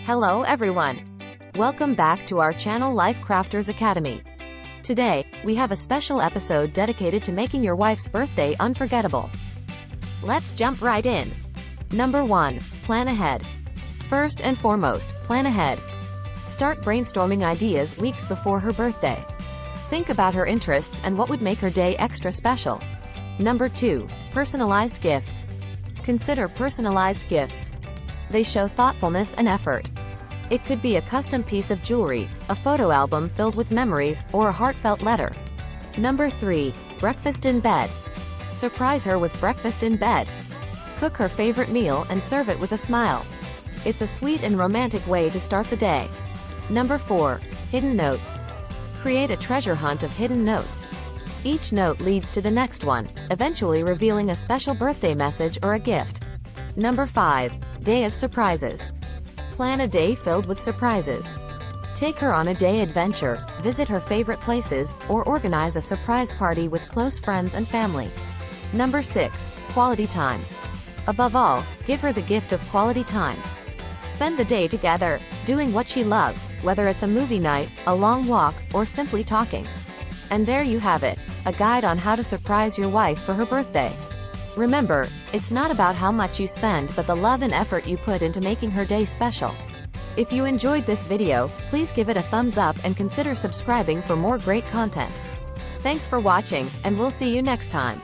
Hello everyone! Welcome back to our channel Life Crafters Academy. Today, we have a special episode dedicated to making your wife's birthday unforgettable. Let's jump right in. Number 1. Plan ahead. First and foremost, plan ahead. Start brainstorming ideas weeks before her birthday. Think about her interests and what would make her day extra special. Number 2. Personalized gifts. Consider personalized gifts. They show thoughtfulness and effort. It could be a custom piece of jewelry, a photo album filled with memories, or a heartfelt letter. Number 3. Breakfast in bed. Surprise her with breakfast in bed. Cook her favorite meal and serve it with a smile. It's a sweet and romantic way to start the day. Number 4. Hidden notes. Create a treasure hunt of hidden notes. Each note leads to the next one, eventually revealing a special birthday message or a gift. Number 5. Day of surprises. Plan a day filled with surprises. Take her on a day adventure, visit her favorite places, or organize a surprise party with close friends and family. Number 6. Quality time. Above all, give her the gift of quality time. Spend the day together, doing what she loves, whether it's a movie night, a long walk, or simply talking. And there you have it, a guide on how to surprise your wife for her birthday. Remember, it's not about how much you spend but the love and effort you put into making her day special. If you enjoyed this video, please give it a thumbs up and consider subscribing for more great content. Thanks for watching, and we'll see you next time.